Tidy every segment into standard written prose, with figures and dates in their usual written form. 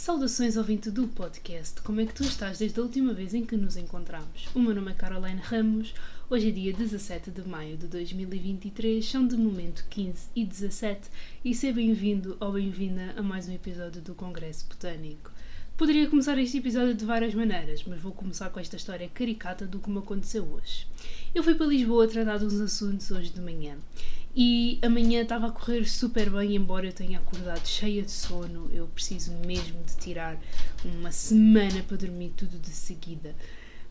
Saudações ouvinte do podcast, como é que tu estás desde a última vez em que nos encontramos? O meu nome é Caroline Ramos, hoje é dia 17 de maio de 2023, são de momento 15 e 17 e seja bem-vindo ou bem-vinda a mais um episódio do Congresso Botânico. Poderia começar este episódio de várias maneiras, mas vou começar com esta história caricata do que me aconteceu hoje. Eu fui para Lisboa tratar de uns assuntos hoje de manhã. E amanhã estava a correr super bem, embora eu tenha acordado cheia de sono. Eu preciso mesmo de tirar uma semana para dormir tudo de seguida.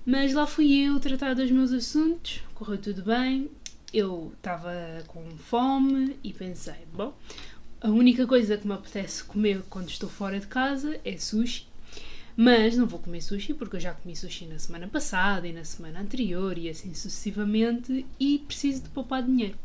Mas lá fui eu tratar dos meus assuntos, correu tudo bem. Eu estava com fome e pensei, bom, a única coisa que me apetece comer quando estou fora de casa é sushi. Mas não vou comer sushi porque eu já comi sushi na semana passada e na semana anterior e assim sucessivamente e preciso de poupar dinheiro.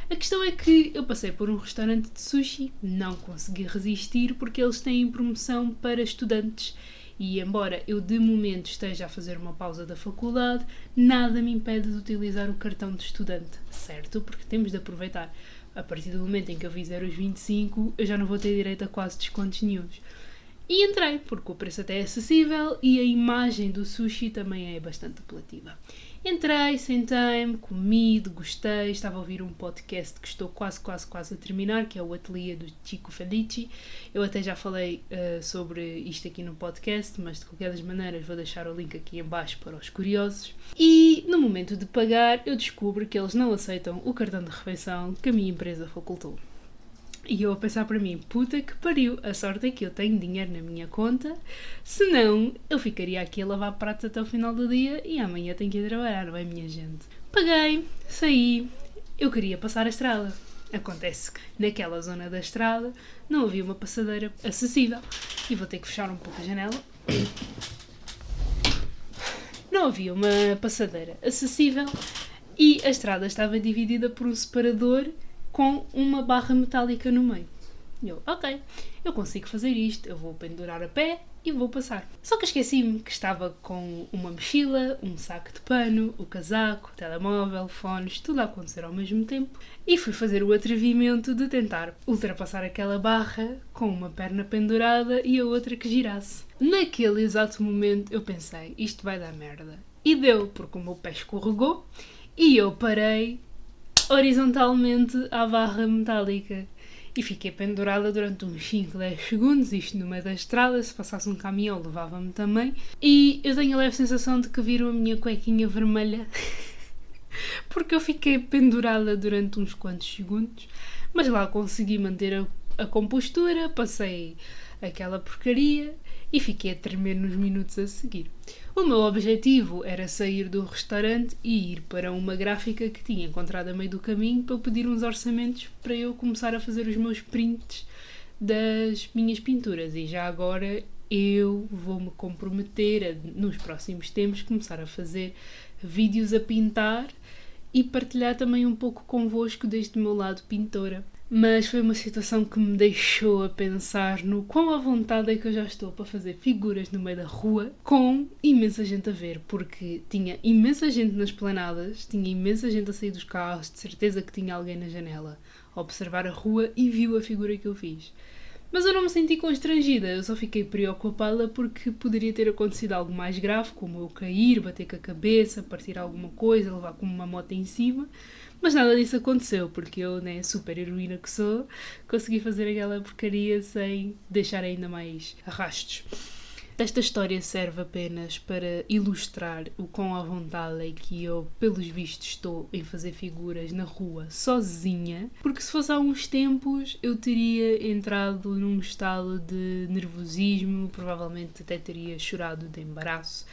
A questão é que eu passei por um restaurante de sushi, não consegui resistir porque eles têm promoção para estudantes e embora eu de momento esteja a fazer uma pausa da faculdade, nada me impede de utilizar o cartão de estudante, certo? Porque temos de aproveitar. A partir do momento em que eu fizer os 25, eu já não vou ter direito a quase descontos nenhuns. E entrei, porque o preço até é acessível e a imagem do sushi também é bastante apelativa. Entrei, sentei-me, comi, degustei, estava a ouvir um podcast que estou quase a terminar, que é o Ateliê do Chico Felici. Eu até já falei sobre isto aqui no podcast, mas de qualquer das maneiras vou deixar o link aqui em baixo para os curiosos. E no momento de pagar, eu descubro que eles não aceitam o cartão de refeição que a minha empresa facultou. E eu a pensar para mim, puta que pariu, a sorte é que eu tenho dinheiro na minha conta, senão eu ficaria aqui a lavar pratos até o final do dia e amanhã tenho que ir trabalhar, não é, minha gente? Paguei, saí, eu queria passar a estrada. Acontece que naquela zona da estrada não havia uma passadeira acessível e vou ter que fechar um pouco a janela. Não havia uma passadeira acessível e a estrada estava dividida por um separador com uma barra metálica no meio. Eu, ok, eu consigo fazer isto, eu vou pendurar a pé e vou passar. Só que esqueci-me que estava com uma mochila, um saco de pano, o casaco, o telemóvel, fones, tudo a acontecer ao mesmo tempo. E fui fazer o atrevimento de tentar ultrapassar aquela barra com uma perna pendurada e a outra que girasse. Naquele exato momento eu pensei, isto vai dar merda. E deu, porque o meu pé escorregou e eu parei horizontalmente à barra metálica e fiquei pendurada durante uns 5, 10 segundos, isto no meio da estrada, se passasse um caminhão levava-me também, e eu tenho a leve sensação de que viram a minha cuequinha vermelha porque eu fiquei pendurada durante uns quantos segundos, mas lá consegui manter a compostura, passei aquela porcaria e fiquei a tremer nos minutos a seguir. O meu objetivo era sair do restaurante e ir para uma gráfica que tinha encontrado a meio do caminho para eu pedir uns orçamentos para eu começar a fazer os meus prints das minhas pinturas. E já agora eu vou-me comprometer a, nos próximos tempos, começar a fazer vídeos a pintar e partilhar também um pouco convosco deste meu lado pintora. Mas foi uma situação que me deixou a pensar no quão à vontade é que eu já estou para fazer figuras no meio da rua com imensa gente a ver, porque tinha imensa gente nas planadas, tinha imensa gente a sair dos carros, de certeza que tinha alguém na janela a observar a rua e viu a figura que eu fiz. Mas eu não me senti constrangida, eu só fiquei preocupada porque poderia ter acontecido algo mais grave, como eu cair, bater com a cabeça, partir alguma coisa, levar como uma moto em cima. Mas nada disso aconteceu, porque eu, né, super heroína que sou, consegui fazer aquela porcaria sem deixar ainda mais arrastos. Esta história serve apenas para ilustrar o quão à vontade é que eu, pelos vistos, estou em fazer figuras na rua sozinha, porque se fosse há uns tempos eu teria entrado num estado de nervosismo, provavelmente até teria chorado de embaraço.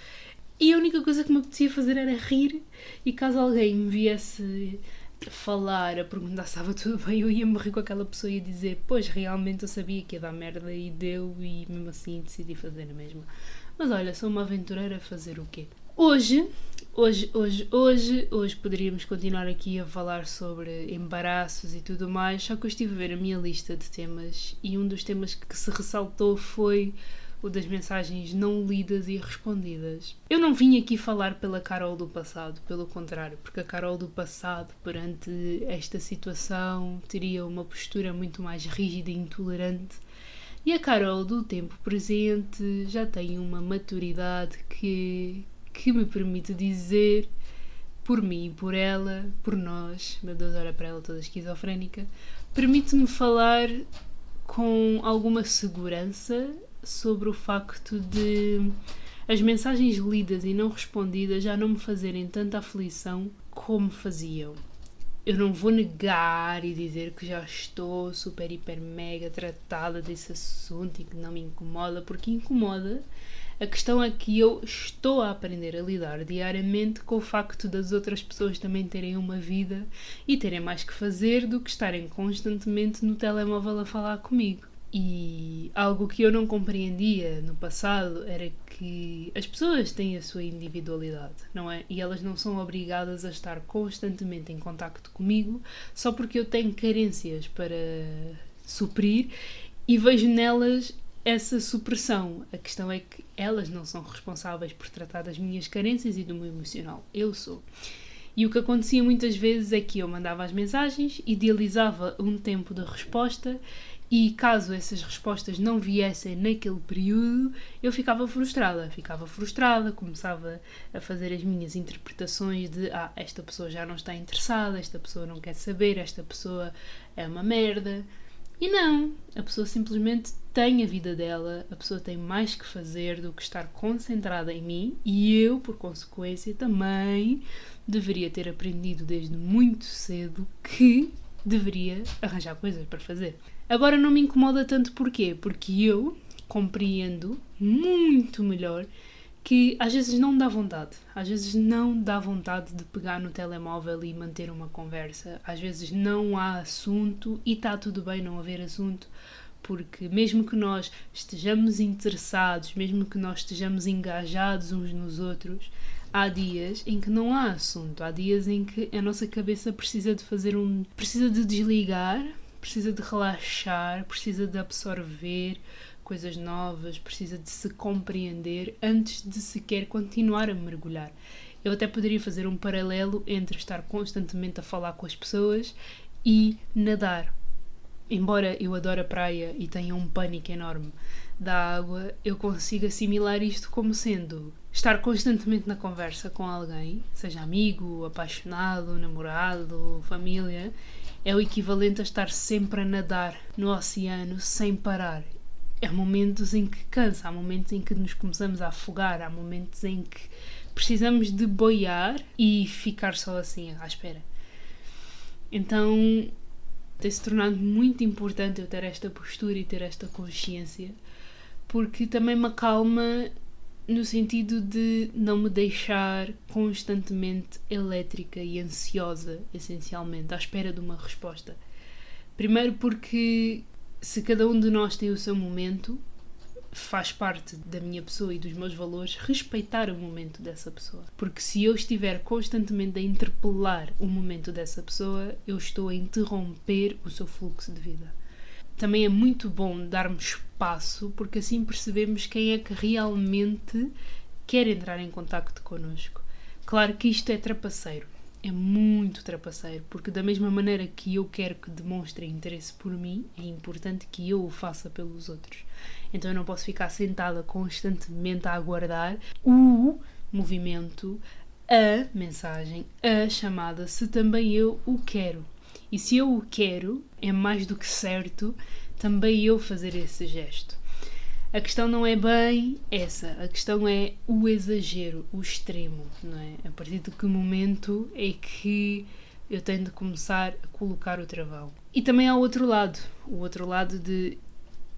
E a única coisa que me apetecia fazer era rir, e caso alguém me viesse falar, a perguntar se estava tudo bem, eu ia-me rir com aquela pessoa e ia dizer, pois realmente eu sabia que ia dar merda e deu, e mesmo assim decidi fazer a mesma. Mas olha, sou uma aventureira a fazer o quê? Hoje poderíamos continuar aqui a falar sobre embaraços e tudo mais, só que eu estive a ver a minha lista de temas e um dos temas que se ressaltou foi o das mensagens não lidas e respondidas. Eu não vim aqui falar pela Carol do passado, pelo contrário, porque a Carol do passado, perante esta situação, teria uma postura muito mais rígida e intolerante E a Carol do tempo presente já tem uma maturidade que me permite dizer, por mim, por ela, por nós, meu Deus, olha para ela toda esquizofrénica, permite-me falar com alguma segurança sobre o facto de as mensagens lidas e não respondidas já não me fazerem tanta aflição como faziam. Eu não vou negar e dizer que já estou super, hiper, mega tratada desse assunto e que não me incomoda, porque incomoda. A questão é que eu estou a aprender a lidar diariamente com o facto das outras pessoas também terem uma vida e terem mais que fazer do que estarem constantemente no telemóvel a falar comigo. E algo que eu não compreendia no passado era que as pessoas têm a sua individualidade, não é? E elas não são obrigadas a estar constantemente em contacto comigo só porque eu tenho carências para suprir e vejo nelas essa supressão. A questão é que elas não são responsáveis por tratar das minhas carências e do meu emocional. Eu sou. E o que acontecia muitas vezes é que eu mandava as mensagens, idealizava um tempo de resposta e caso essas respostas não viessem naquele período, eu ficava frustrada, começava a fazer as minhas interpretações de esta pessoa já não está interessada, esta pessoa não quer saber, esta pessoa é uma merda. E não, a pessoa simplesmente tem a vida dela, a pessoa tem mais que fazer do que estar concentrada em mim e eu, por consequência, também deveria ter aprendido desde muito cedo que deveria arranjar coisas para fazer. Agora não me incomoda tanto porquê? Porque eu compreendo muito melhor que às vezes não dá vontade. Às vezes não dá vontade de pegar no telemóvel e manter uma conversa. Às vezes não há assunto e está tudo bem não haver assunto, porque mesmo que nós estejamos interessados, mesmo que nós estejamos engajados uns nos outros, há dias em que não há assunto. Há dias em que a nossa cabeça precisa de desligar, precisa de relaxar, precisa de absorver coisas novas, precisa de se compreender antes de sequer continuar a mergulhar. Eu até poderia fazer um paralelo entre estar constantemente a falar com as pessoas e nadar. Embora eu adore a praia e tenha um pânico enorme da água, eu consigo assimilar isto como sendo estar constantemente na conversa com alguém, seja amigo, apaixonado, namorado, família, é o equivalente a estar sempre a nadar no oceano sem parar. Há momentos em que cansa, há momentos em que nos começamos a afogar, há momentos em que precisamos de boiar e ficar só assim, à espera. Então tem-se tornado muito importante eu ter esta postura e ter esta consciência, porque também me acalma no sentido de não me deixar constantemente elétrica e ansiosa, essencialmente, à espera de uma resposta. Primeiro porque se cada um de nós tem o seu momento, faz parte da minha pessoa e dos meus valores respeitar o momento dessa pessoa. Porque se eu estiver constantemente a interpelar o momento dessa pessoa, eu estou a interromper o seu fluxo de vida. Também é muito bom darmos espaço, porque assim percebemos quem é que realmente quer entrar em contacto connosco. Claro que isto é trapaceiro. É muito trapaceiro, porque da mesma maneira que eu quero que demonstrem interesse por mim, é importante que eu o faça pelos outros. Então eu não posso ficar sentada constantemente a aguardar o movimento, a mensagem, a chamada, se também eu o quero. E se eu o quero, é mais do que certo também eu fazer esse gesto. A questão não é bem essa, a questão é o exagero, o extremo, não é? A partir de que momento é que eu tenho de começar a colocar o travão. E também há o outro lado de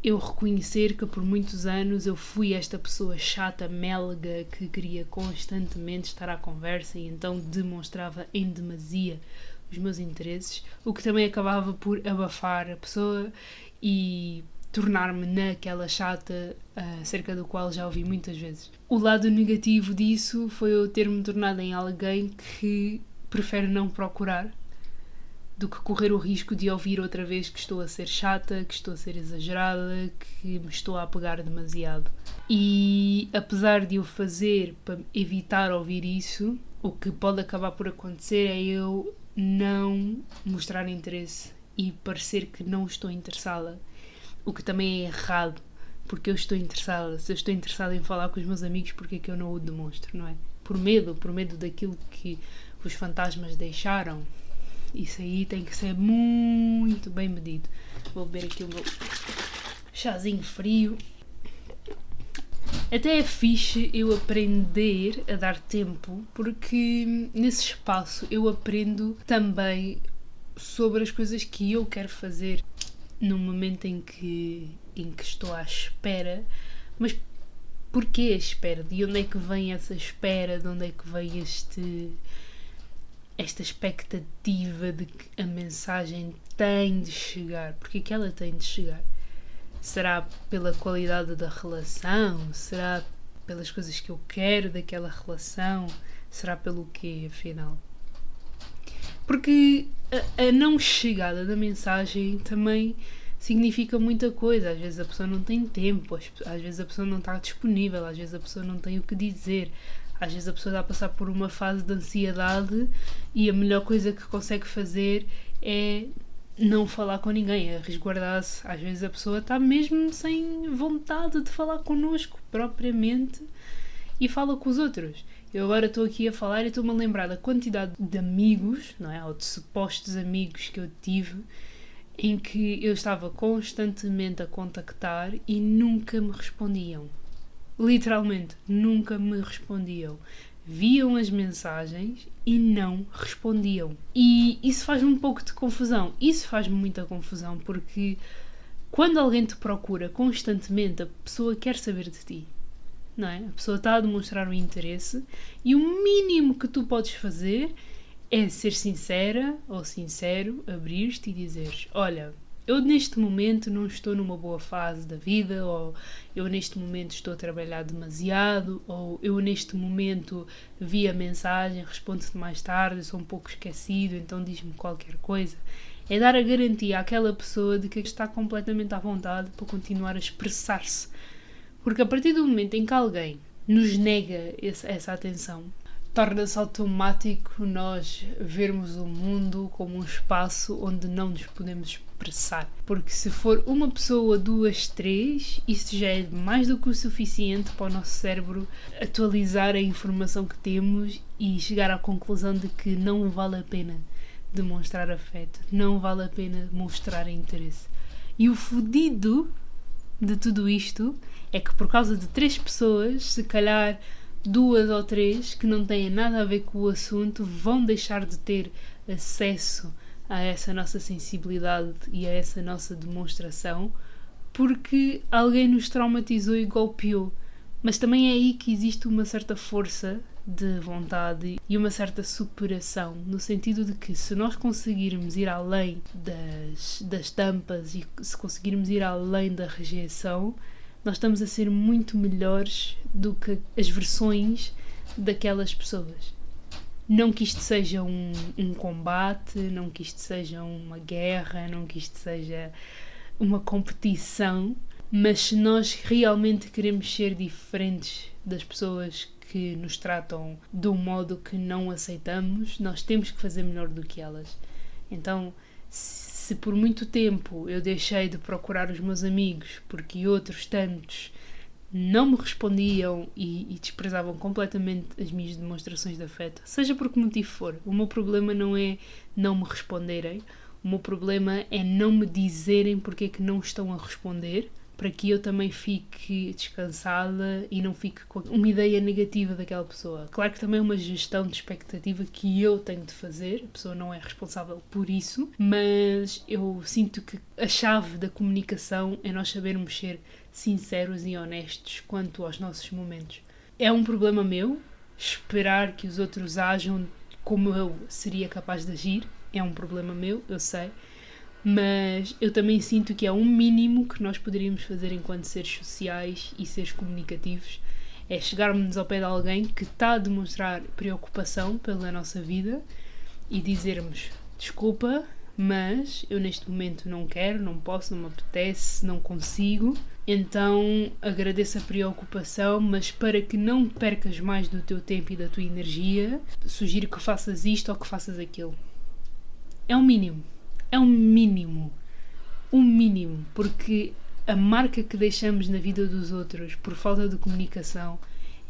eu reconhecer que por muitos anos eu fui esta pessoa chata, melga, que queria constantemente estar à conversa e então demonstrava em demasia os meus interesses, o que também acabava por abafar a pessoa e tornar-me naquela chata acerca do qual já ouvi muitas vezes. O lado negativo disso foi eu ter-me tornado em alguém que prefere não procurar do que correr o risco de ouvir outra vez que estou a ser chata, que estou a ser exagerada, que me estou a apegar demasiado. E apesar de eu fazer para evitar ouvir isso, o que pode acabar por acontecer é eu não mostrar interesse e parecer que não estou interessada. O que também é errado, porque eu estou interessada. Se eu estou interessada em falar com os meus amigos, porque é que eu não o demonstro, não é? Por medo daquilo que os fantasmas deixaram. Isso aí tem que ser muito bem medido. Vou beber aqui o meu chazinho frio. Até é fixe eu aprender a dar tempo, porque nesse espaço eu aprendo também sobre as coisas que eu quero fazer no momento em que estou à espera. Mas porquê a espera? De onde é que vem essa espera? De onde é que vem esta expectativa de que a mensagem tem de chegar? Porque é que ela tem de chegar? Será pela qualidade da relação? Será pelas coisas que eu quero daquela relação? Será pelo quê, afinal? Porque a não chegada da mensagem também significa muita coisa. Às vezes a pessoa não tem tempo, às vezes a pessoa não está disponível, às vezes a pessoa não tem o que dizer, às vezes a pessoa está a passar por uma fase de ansiedade e a melhor coisa que consegue fazer é não falar com ninguém, é resguardar-se. Às vezes a pessoa está mesmo sem vontade de falar connosco propriamente e fala com os outros. Eu agora estou aqui a falar e estou-me a lembrar da quantidade de amigos, não é? Ou de supostos amigos que eu tive, em que eu estava constantemente a contactar e nunca me respondiam. Literalmente, nunca me respondiam. Viam as mensagens e não respondiam. E isso faz-me um pouco de confusão. Isso faz-me muita confusão, porque quando alguém te procura constantemente, a pessoa quer saber de ti, não é? A pessoa está a demonstrar um interesse e o mínimo que tu podes fazer é ser sincera ou sincero, abrir-te e dizeres: olha, eu neste momento não estou numa boa fase da vida, ou eu neste momento estou a trabalhar demasiado, ou eu neste momento vi a mensagem, respondo-te mais tarde, sou um pouco esquecido, então diz-me qualquer coisa. É dar a garantia àquela pessoa de que está completamente à vontade para continuar a expressar-se. Porque a partir do momento em que alguém nos nega essa atenção, torna-se automático nós vermos o mundo como um espaço onde não nos podemos expressar. Porque se for uma pessoa, duas, três, isso já é mais do que o suficiente para o nosso cérebro atualizar a informação que temos e chegar à conclusão de que não vale a pena demonstrar afeto, não vale a pena mostrar interesse. E o fodido de tudo isto é que por causa de 3 pessoas, se calhar 2 ou 3 que não têm nada a ver com o assunto, vão deixar de ter acesso a essa nossa sensibilidade e a essa nossa demonstração porque alguém nos traumatizou e golpeou. Mas também é aí que existe uma certa força de vontade e uma certa superação, no sentido de que se nós conseguirmos ir além das tampas e se conseguirmos ir além da rejeição, nós estamos a ser muito melhores do que as versões daquelas pessoas. Não que isto seja um combate, não que isto seja uma guerra, não que isto seja uma competição, mas se nós realmente queremos ser diferentes das pessoas que nos tratam de um modo que não aceitamos, nós temos que fazer melhor do que elas. Então, se por muito tempo eu deixei de procurar os meus amigos porque outros tantos não me respondiam e desprezavam completamente as minhas demonstrações de afeto, seja por que motivo for, o meu problema não é não me responderem, o meu problema é não me dizerem porque é que não estão a responder, para que eu também fique descansada e não fique com uma ideia negativa daquela pessoa. Claro que também é uma gestão de expectativa que eu tenho de fazer, a pessoa não é responsável por isso, mas eu sinto que a chave da comunicação é nós sabermos ser sinceros e honestos quanto aos nossos momentos. É um problema meu esperar que os outros ajam como eu seria capaz de agir, é um problema meu, eu sei, mas eu também sinto que é um mínimo que nós poderíamos fazer enquanto seres sociais e seres comunicativos, é chegarmos ao pé de alguém que está a demonstrar preocupação pela nossa vida e dizermos: desculpa, mas eu neste momento não quero, não posso, não me apetece, não consigo, então agradeço a preocupação, mas para que não percas mais do teu tempo e da tua energia, sugiro que faças isto ou que faças aquilo. É um mínimo. É um mínimo, porque a marca que deixamos na vida dos outros por falta de comunicação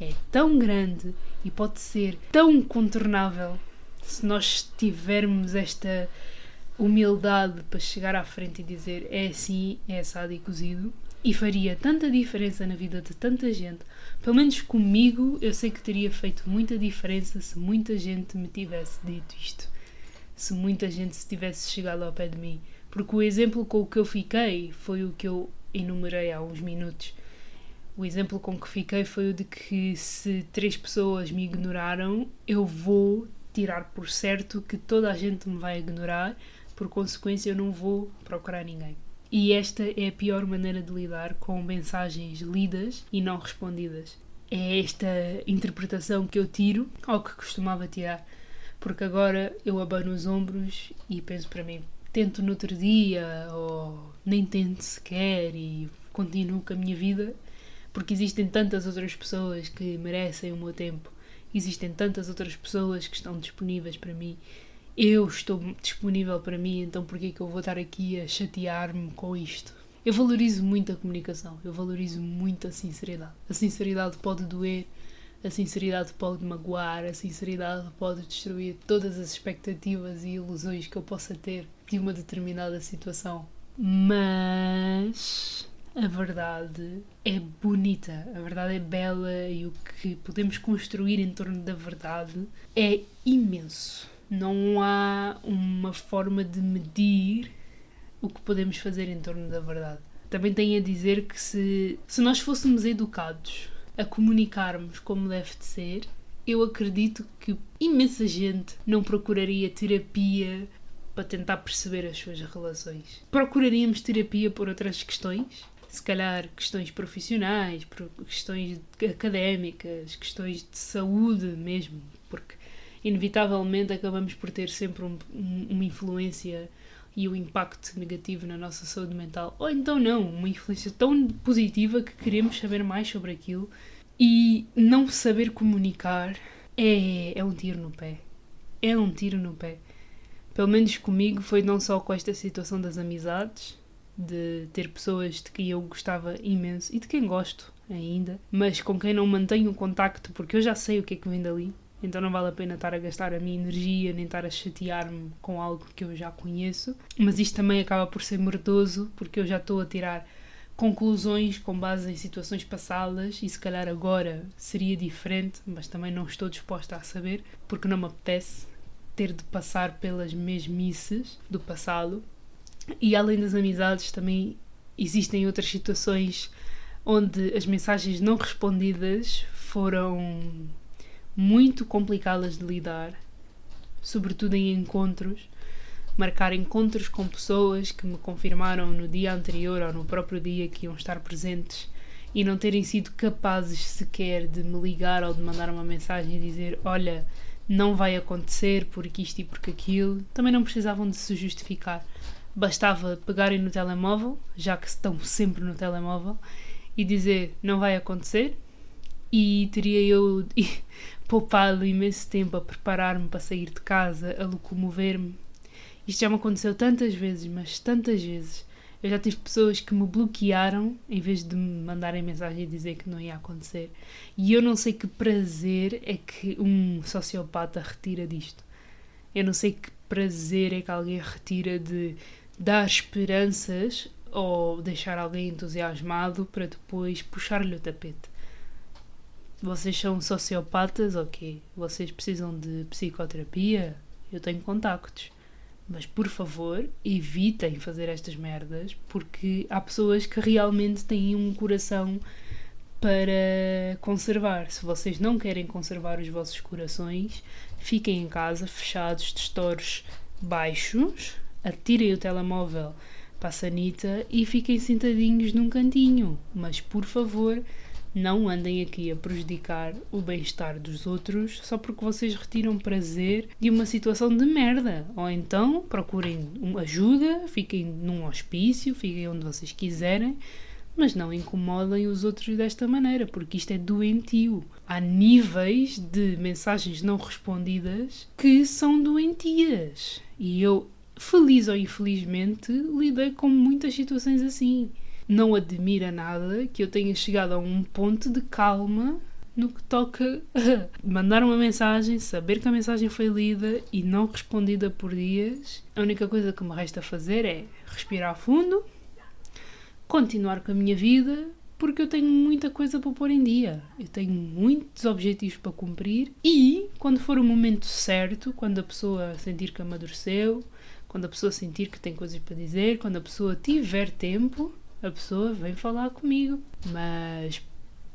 é tão grande e pode ser tão contornável se nós tivermos esta humildade para chegar à frente e dizer é assim, é assado e cozido, e faria tanta diferença na vida de tanta gente. Pelo menos comigo, eu sei que teria feito muita diferença se muita gente me tivesse dito isto, se muita gente se tivesse chegado ao pé de mim, porque o exemplo com o que eu fiquei foi o que eu enumerei há uns minutos. O exemplo com que fiquei foi o de que se 3 pessoas me ignoraram, eu vou tirar por certo que toda a gente me vai ignorar, por consequência eu não vou procurar ninguém. E esta é a pior maneira de lidar com mensagens lidas e não respondidas. É esta interpretação que eu tiro, ou que costumava tirar, porque agora eu abano os ombros e penso para mim, tento no outro dia, ou nem tento sequer e continuo com a minha vida, porque existem tantas outras pessoas que merecem o meu tempo, existem tantas outras pessoas que estão disponíveis para mim. Eu estou disponível para mim, então porquê que eu vou estar aqui a chatear-me com isto? Eu valorizo muito a comunicação, eu valorizo muito a sinceridade. A sinceridade pode doer, a sinceridade pode magoar, a sinceridade pode destruir todas as expectativas e ilusões que eu possa ter de uma determinada situação. Mas a verdade é bonita, a verdade é bela e o que podemos construir em torno da verdade é imenso. Não há uma forma de medir o que podemos fazer em torno da verdade. Também tenho a dizer que se nós fôssemos educados a comunicarmos como deve de ser, eu acredito que imensa gente não procuraria terapia para tentar perceber as suas relações. Procuraríamos terapia por outras questões, se calhar questões profissionais, questões académicas, questões de saúde mesmo, porque inevitavelmente acabamos por ter sempre uma influência e um impacto negativo na nossa saúde mental. Ou então não, uma influência tão positiva que queremos saber mais sobre aquilo, e não saber comunicar é um tiro no pé. É um tiro no pé. Pelo menos comigo foi não só com esta situação das amizades, de ter pessoas de quem eu gostava imenso e de quem gosto ainda, mas com quem não mantenho contacto porque eu já sei o que é que vem dali. Então não vale a pena estar a gastar a minha energia, nem estar a chatear-me com algo que eu já conheço. Mas isto também acaba por ser mordoso, porque eu já estou a tirar conclusões com base em situações passadas e se calhar agora seria diferente, mas também não estou disposta a saber, porque não me apetece ter de passar pelas mesmices do passado. E além das amizades também existem outras situações onde as mensagens não respondidas foram muito complicadas de lidar, sobretudo em encontros, marcar encontros com pessoas que me confirmaram no dia anterior ou no próprio dia que iam estar presentes e não terem sido capazes sequer de me ligar ou de mandar uma mensagem e dizer olha, não vai acontecer porque isto e porque aquilo. Também não precisavam de se justificar, bastava pegarem no telemóvel, já que estão sempre no telemóvel, e dizer não vai acontecer, e teria eu poupado imenso tempo a preparar-me para sair de casa, a locomover-me. Isto já me aconteceu tantas vezes, mas tantas vezes. Eu já tive pessoas que me bloquearam em vez de me mandarem mensagem e dizer que não ia acontecer. E eu não sei que prazer é que um sociopata retira disto. Eu não sei que prazer é que alguém retira de dar esperanças ou deixar alguém entusiasmado para depois puxar-lhe o tapete. Vocês são sociopatas, ok? Vocês precisam de psicoterapia? Eu tenho contactos. Mas, por favor, evitem fazer estas merdas, porque há pessoas que realmente têm um coração para conservar. Se vocês não querem conservar os vossos corações, fiquem em casa, fechados, de stores baixos, atirem o telemóvel para a sanita e fiquem sentadinhos num cantinho. Mas, por favor, não andem aqui a prejudicar o bem-estar dos outros só porque vocês retiram prazer de uma situação de merda. Ou então procurem ajuda, fiquem num hospício, fiquem onde vocês quiserem, mas não incomodem os outros desta maneira, porque isto é doentio. Há níveis de mensagens não respondidas que são doentias. E eu, feliz ou infelizmente, lidei com muitas situações assim. não admira nada que eu tenha chegado a um ponto de calma no que toca a mandar uma mensagem, saber que a mensagem foi lida e não respondida por dias. A única coisa que me resta fazer é respirar fundo, continuar com a minha vida, porque eu tenho muita coisa para pôr em dia. Eu tenho muitos objetivos para cumprir e, quando for o momento certo, quando a pessoa sentir que amadureceu, quando a pessoa sentir que tem coisas para dizer, quando a pessoa tiver tempo, a pessoa vem falar comigo. Mas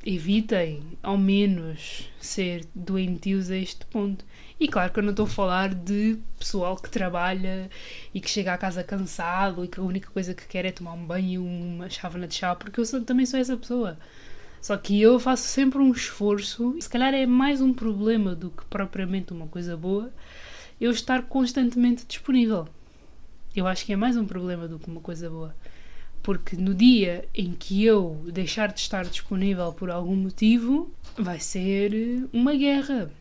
evitem, ao menos, ser doentios a este ponto. E claro que eu não estou a falar de pessoal que trabalha e que chega à casa cansado e que a única coisa que quer é tomar um banho e uma chávena de chá, porque eu também sou essa pessoa. Só que eu faço sempre um esforço, se calhar é mais um problema do que propriamente uma coisa boa, eu estar constantemente disponível. Eu acho que é mais um problema do que uma coisa boa. Porque no dia em que eu deixar de estar disponível por algum motivo, vai ser uma guerra.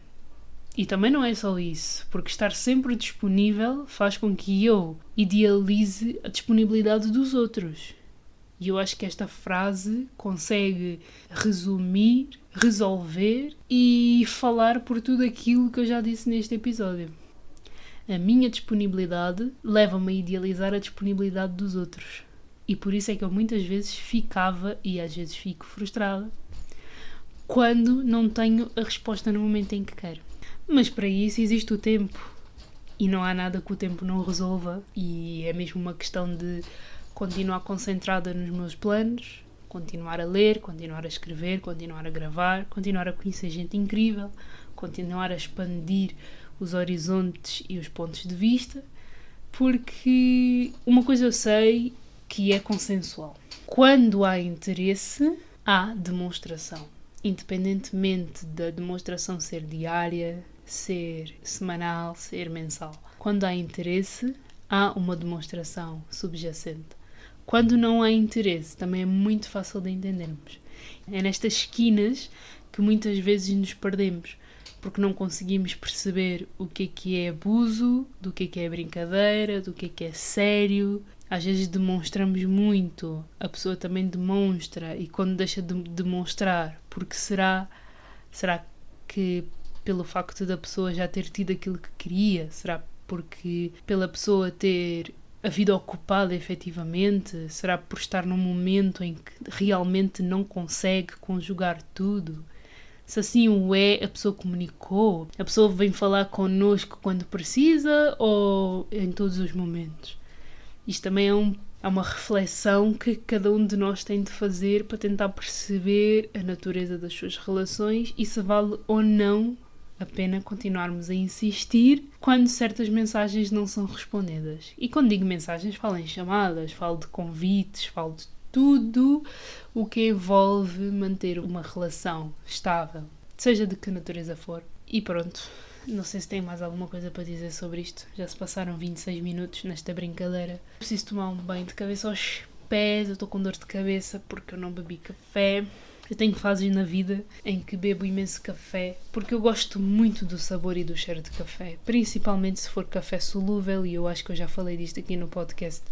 E também não é só isso, porque estar sempre disponível faz com que eu idealize a disponibilidade dos outros. E eu acho que esta frase consegue resumir, resolver e falar por tudo aquilo que eu já disse neste episódio. A minha disponibilidade leva-me a idealizar a disponibilidade dos outros. E por isso é que eu muitas vezes ficava, e às vezes fico frustrada, quando não tenho a resposta no momento em que quero. Mas para isso existe o tempo. E não há nada que o tempo não resolva. E é mesmo uma questão de continuar concentrada nos meus planos, continuar a ler, continuar a escrever, continuar a gravar, continuar a conhecer gente incrível, continuar a expandir os horizontes e os pontos de vista, porque uma coisa eu sei que é consensual. Quando há interesse, há demonstração. Independentemente da demonstração ser diária, ser semanal, ser mensal. Quando há interesse, há uma demonstração subjacente. Quando não há interesse, também é muito fácil de entendermos. É nestas esquinas que muitas vezes nos perdemos, porque não conseguimos perceber o que é abuso, do que é brincadeira, do que é sério. Às vezes demonstramos muito, a pessoa também demonstra, e quando deixa de demonstrar, porque será que pelo facto da pessoa já ter tido aquilo que queria? Será porque pela pessoa ter a vida ocupada efetivamente? Será por estar num momento em que realmente não consegue conjugar tudo? Se assim o é, a pessoa comunicou? A pessoa vem falar connosco quando precisa ou em todos os momentos? Isto também é uma reflexão que cada um de nós tem de fazer para tentar perceber a natureza das suas relações e se vale ou não a pena continuarmos a insistir quando certas mensagens não são respondidas. E quando digo mensagens, falo em chamadas, falo de convites, falo de tudo o que envolve manter uma relação estável, seja de que natureza for. E pronto. Não sei se tem mais alguma coisa para dizer sobre isto. Já se passaram 26 minutos nesta brincadeira. Preciso tomar um banho de cabeça aos pés. Eu estou com dor de cabeça porque eu não bebi café. Eu tenho fases na vida em que bebo imenso café porque eu gosto muito do sabor e do cheiro de café. Principalmente se for café solúvel, e eu acho que eu já falei disto aqui no podcast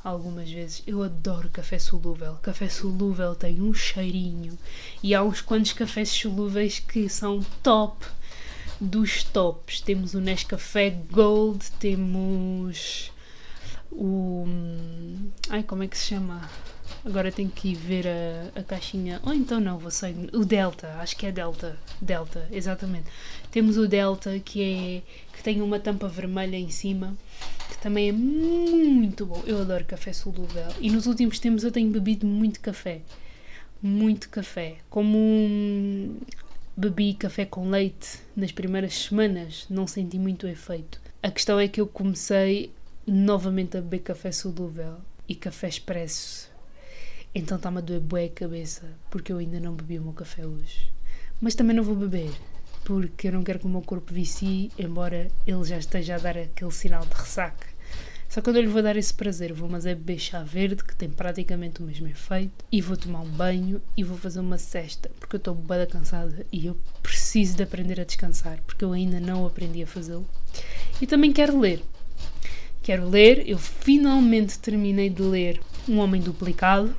algumas vezes. Eu adoro café solúvel. Café solúvel tem um cheirinho. E há uns quantos cafés solúveis que são top dos tops. Temos o Nescafé Gold, temos o... como é que se chama? Agora tenho que ir ver a caixinha. Ou então não, vou sair. O Delta, acho que é Delta, exatamente. Temos o Delta, que tem uma tampa vermelha em cima, que também é muito bom. Eu adoro café solúvel. E nos últimos tempos eu tenho bebido muito café. Muito café. Bebi café com leite nas primeiras semanas, não senti muito efeito. A questão é que eu comecei novamente a beber café solúvel e café expresso. Então está-me a doer bué a cabeça, porque eu ainda não bebi o meu café hoje. Mas também não vou beber, porque eu não quero que o meu corpo vicie, embora ele já esteja a dar aquele sinal de ressaca. Só que eu não lhe vou dar esse prazer, vou beber chá verde, que tem praticamente o mesmo efeito, e vou tomar um banho e vou fazer uma sesta, porque eu estou bué cansada e eu preciso de aprender a descansar, porque eu ainda não aprendi a fazê-lo. E também quero ler. Eu finalmente terminei de ler Um Homem Duplicado.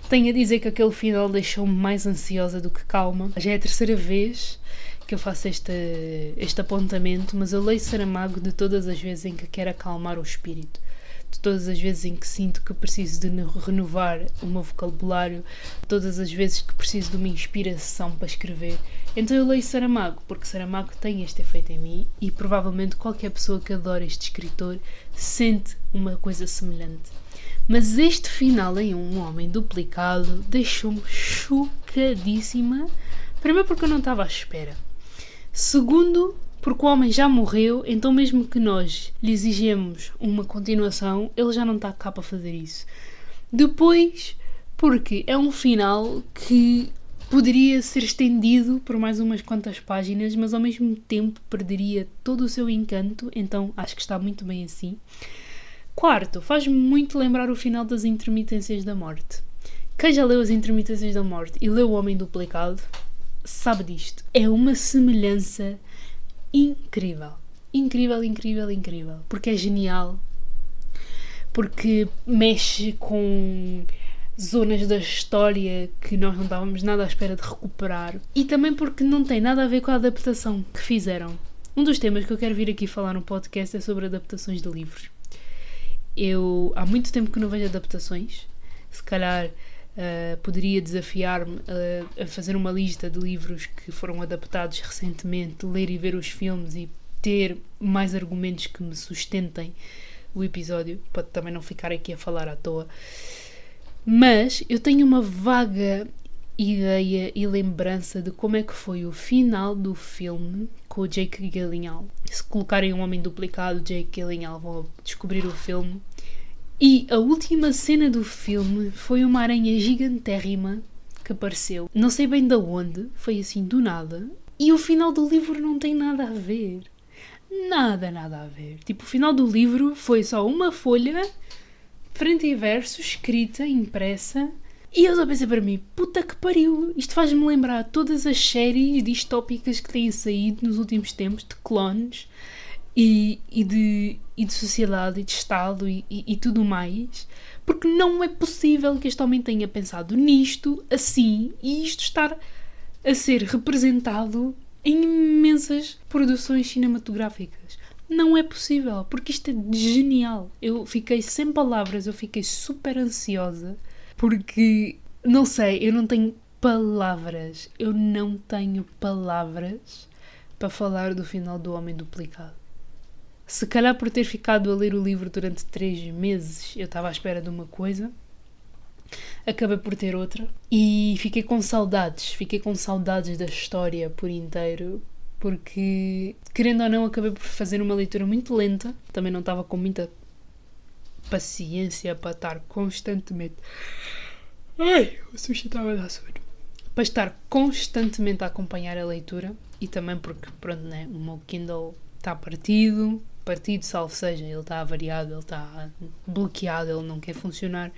Tenho a dizer que aquele final deixou-me mais ansiosa do que calma. Já é a terceira vez que eu faço este apontamento, mas eu leio Saramago de todas as vezes em que quero acalmar o espírito. De todas as vezes em que sinto que preciso de renovar o meu vocabulário, todas as vezes que preciso de uma inspiração para escrever. Então eu leio Saramago, porque Saramago tem este efeito em mim e provavelmente qualquer pessoa que adora este escritor sente uma coisa semelhante. Mas este final em Um Homem Duplicado deixou-me chocadíssima. Primeiro porque eu não estava à espera. Segundo, porque o homem já morreu, então mesmo que nós lhe exigimos uma continuação, ele já não está cá para fazer isso. Depois, porque é um final que poderia ser estendido por mais umas quantas páginas, mas ao mesmo tempo perderia todo o seu encanto, então acho que está muito bem assim. Quarto, faz-me muito lembrar o final das Intermitências da Morte. Quem já leu as Intermitências da Morte e leu O Homem Duplicado, sabe disto. É uma semelhança incrível. Incrível, incrível, incrível. Porque é genial. Porque mexe com zonas da história que nós não estávamos nada à espera de recuperar. E também porque não tem nada a ver com a adaptação que fizeram. Um dos temas que eu quero vir aqui falar no podcast é sobre adaptações de livros. Eu há muito tempo que não vejo adaptações. Se calhar poderia desafiar-me a fazer uma lista de livros que foram adaptados recentemente, ler e ver os filmes e ter mais argumentos que me sustentem o episódio, para também não ficar aqui a falar à toa. Mas eu tenho uma vaga ideia e lembrança de como é que foi o final do filme com o Jake Gyllenhaal. Se colocarem Um Homem Duplicado, Jake Gyllenhaal, vão descobrir o filme. E a última cena do filme foi uma aranha gigantérrima que apareceu. Não sei bem de onde, foi assim do nada. E o final do livro não tem nada a ver. Nada a ver. Tipo, o final do livro foi só uma folha, frente e verso, escrita, impressa. E eu só pensei para mim, puta que pariu, isto faz-me lembrar todas as séries distópicas que têm saído nos últimos tempos, de clones e de sociedade e de Estado e tudo mais, porque não é possível que este homem tenha pensado nisto assim e isto estar a ser representado em imensas produções cinematográficas. Não é possível, porque isto é genial. Eu fiquei sem palavras, eu fiquei super ansiosa, porque, não sei, eu não tenho palavras para falar do final do Homem Duplicado. Se calhar por ter ficado a ler o livro durante 3 meses, eu estava à espera de uma coisa, acabei por ter outra e fiquei com saudades da história por inteiro, porque, querendo ou não, acabei por fazer uma leitura muito lenta, também não estava com muita paciência para estar constantemente... Ai, o sushi estava a dar sono. Para estar constantemente a acompanhar a leitura e também porque, pronto, né, o meu Kindle está partido, salvo seja, ele está avariado, ele está bloqueado, ele não quer funcionar.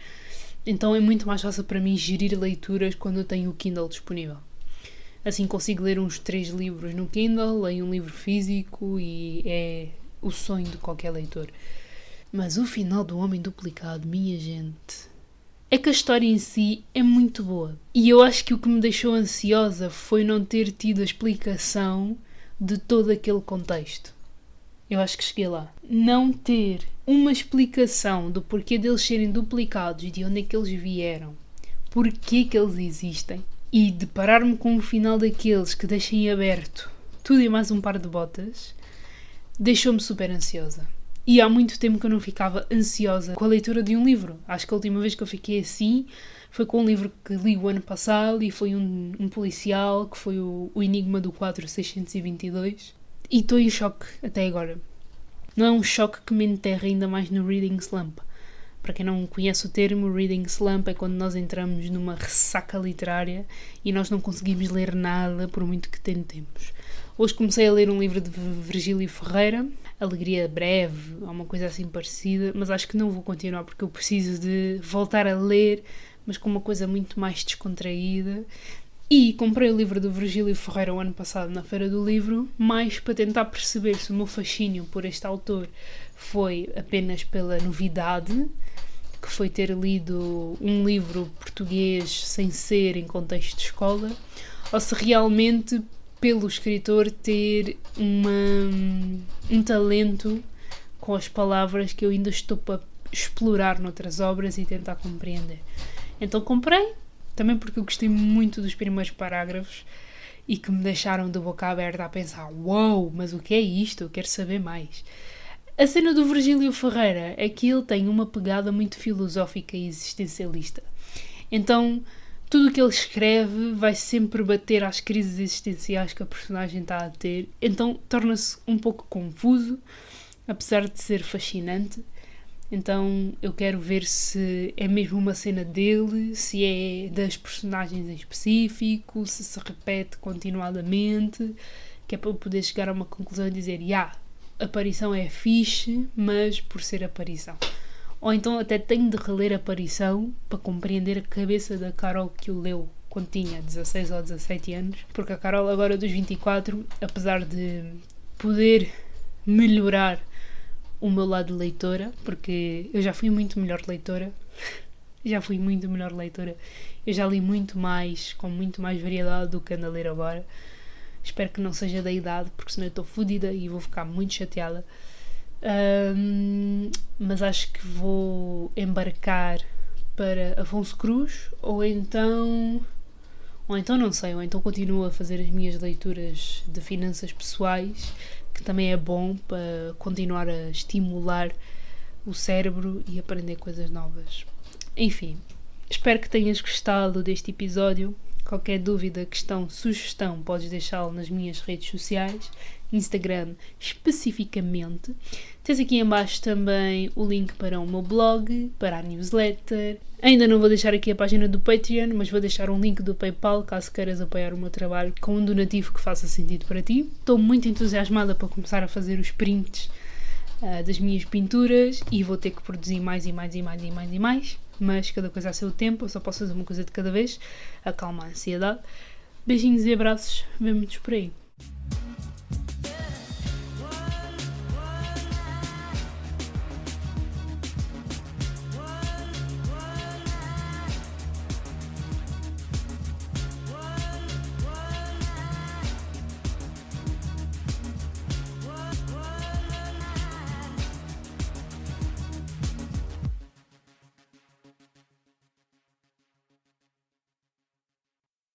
Então é muito mais fácil para mim gerir leituras quando eu tenho o Kindle disponível. Assim consigo ler uns 3 livros no Kindle, leio um livro físico e é o sonho de qualquer leitor. Mas o final do Homem Duplicado, minha gente, é que a história em si é muito boa. E eu acho que o que me deixou ansiosa foi não ter tido a explicação de todo aquele contexto. Eu acho que cheguei lá. Não ter uma explicação do porquê deles serem duplicados e de onde é que eles vieram, porquê que eles existem, e deparar-me com o final daqueles que deixem aberto tudo e mais um par de botas, deixou-me super ansiosa. E há muito tempo que eu não ficava ansiosa com a leitura de um livro. Acho que a última vez que eu fiquei assim foi com um livro que li o ano passado e foi um policial, que foi o Enigma do 4622. E estou em choque até agora. Não é um choque que me enterra ainda mais no reading slump. Para quem não conhece o termo, reading slump é quando nós entramos numa ressaca literária e nós não conseguimos ler nada por muito que tentemos. Hoje comecei a ler um livro de Virgílio Ferreira, Alegria Breve, ou uma coisa assim parecida, mas acho que não vou continuar porque eu preciso de voltar a ler, mas com uma coisa muito mais descontraída. E comprei o livro do Virgílio Ferreira o ano passado na Feira do Livro, mais para tentar perceber se o meu fascínio por este autor foi apenas pela novidade que foi ter lido um livro português sem ser em contexto de escola, ou se realmente pelo escritor ter um talento com as palavras que eu ainda estou para explorar noutras obras e tentar compreender. Então comprei, também porque eu gostei muito dos primeiros parágrafos e que me deixaram de boca aberta a pensar: uau, mas o que é isto? Eu quero saber mais. A cena do Virgílio Ferreira é que ele tem uma pegada muito filosófica e existencialista. Então, tudo o que ele escreve vai sempre bater às crises existenciais que a personagem está a ter. Então, torna-se um pouco confuso, apesar de ser fascinante. Então, eu quero ver se é mesmo uma cena dele, se é das personagens em específico, se se repete continuadamente, que é para eu poder chegar a uma conclusão e dizer: a aparição é fixe, mas por ser aparição. Ou então até tenho de reler a aparição para compreender a cabeça da Carol que o leu quando tinha 16 ou 17 anos, porque a Carol agora dos 24, apesar de poder melhorar o meu lado de leitora, porque eu já fui muito melhor leitora, eu já li muito mais, com muito mais variedade do que ando a ler agora. Espero que não seja da idade, porque senão eu estou fodida e vou ficar muito chateada. Mas acho que vou embarcar para Afonso Cruz, ou então não sei, ou então continuo a fazer as minhas leituras de finanças pessoais, que também é bom para continuar a estimular o cérebro e aprender coisas novas. Enfim, espero que tenhas gostado deste episódio. Qualquer dúvida, questão, sugestão, podes deixá-lo nas minhas redes sociais, Instagram especificamente. Tens aqui em baixo também o link para o meu blog, para a newsletter. Ainda não vou deixar aqui a página do Patreon, mas vou deixar um link do PayPal caso queiras apoiar o meu trabalho com um donativo que faça sentido para ti. Estou muito entusiasmada para começar a fazer os prints das minhas pinturas e vou ter que produzir mais, mas cada coisa a seu tempo, eu só posso fazer uma coisa de cada vez. Acalma a ansiedade. Beijinhos e abraços, vemo-nos por aí.